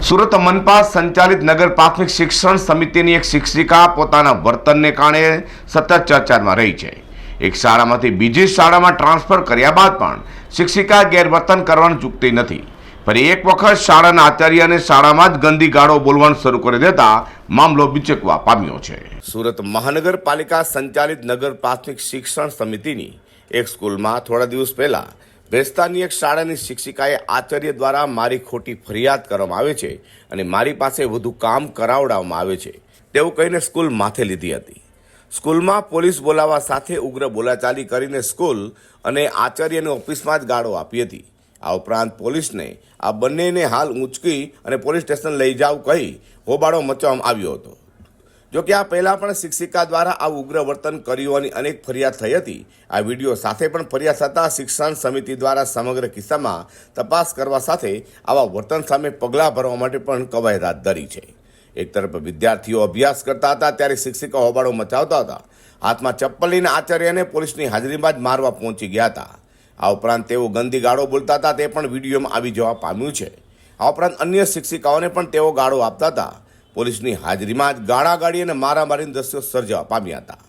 સુરત મનપા સંચાલિત નગર પ્રાથમિક શિક્ષણ સમિતિની એક શિક્ષિકા પોતાના વર્તનને કારણે સતત ચર્ચામાં રહી છે। એક શાળામાંથી બીજી શાળામાં ટ્રાન્સફર કર્યા બાદ પણ શિક્ષિકા ગેરવર્તન કરવાનું ચૂકતી નથી। ફરી એક વખત શાળાના આચાર્યને શાળામાં જ ગંદી ગાળો બોલવાનું શરૂ કરી દેતા મામલો બિચકવા પામ્યો છે। સુરત મહાનગરપાલિકા સંચાલિત નગર પ્રાથમિક શિક્ષણ સમિતિની એક સ્કૂલમાં થોડા દિવસ પહેલા ભેસ્તાની એક શાળાની શિક્ષિકાએ આચાર્ય દ્વારા મારી ખોટી ફરિયાદ કરવામાં આવે છે અને મારી પાસે વધુ કામ કરાવડાવવામાં આવે છે તેવું કહીને સ્કૂલ માથે લીધી હતી। સ્કૂલમાં પોલીસ બોલાવવા સાથે ઉગ્ર બોલાચાલી કરીને સ્કૂલ અને આચાર્યની ઓફિસમાં જ ગાળો આપી હતી। આ ઉપરાંત પોલીસને આ બંનેને હાલ ઊંચકી અને પોલીસ સ્ટેશન લઈ જાવ કહી હોબાળો મચાવવામાં આવ્યો હતો। જો કે આ પહેલાં પણ શિક્ષિકા દ્વારા આ ઉગ્ર વર્તન કર્યું હોવાની અનેક ફરિયાદ થઈ હતી। આ વિડીયો સાથે પણ ફરિયાદ થતાં શિક્ષણ સમિતિ દ્વારા સમગ્ર કિસ્સામાં તપાસ કરવા સાથે આવા વર્તન સામે પગલાં ભરવા માટે પણ કવાયત હાથ ધરી છે। એક તરફ વિદ્યાર્થીઓ અભ્યાસ કરતા હતા ત્યારે શિક્ષિકા હોબાળો મચાવતા હતા। હાથમાં ચપ્પલ લઈને આચાર્યને પોલીસની હાજરીમાં જ મારવા પહોંચી ગયા હતા। આ ઉપરાંત તેઓ ગંદી ગાળો બોલતા હતા તે પણ વિડીયોમાં આવી જવા પામ્યું છે। આ ઉપરાંત અન્ય શિક્ષિકાઓને પણ તેઓ ગાળો આપતા હતા। પોલીસની હાજરીમાં જ ગાળાગાળી અને મારામારીના દ્રશ્યો સર્જવા પામ્યા હતા।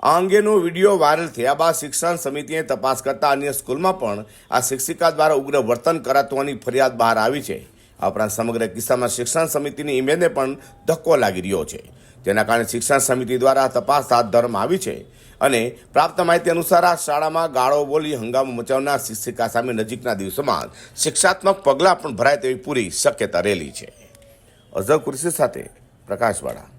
આ અંગેનો વિડીયો વાયરલ થયા બાદ શિક્ષણ સમિતિએ તપાસ કરતા અન્ય સ્કૂલમાં પણ આ શિક્ષિકા દ્વારા ઉગ્ર વર્તન કરાતું હોવાની ફરિયાદ બહાર આવી છે। આ ઉપરાંત સમગ્ર કિસ્સામાં શિક્ષણ સમિતિની ઇમેજને પણ ધક્કો લાગી રહ્યો છે, જેના કારણે શિક્ષણ સમિતિ દ્વારા તપાસ હાથ ધરવામાં આવી છે અને પ્રાપ્ત માહિતી અનુસાર આ શાળામાં ગાળો બોલી હંગામો મચાવનાર શિક્ષિકા સામે નજીકના દિવસોમાં શિક્ષાત્મક પગલાં પણ ભરાય તેવી પૂરી શક્યતા રહેલી છે। અઝર કુરેશી સાથે પ્રકાશવાળા।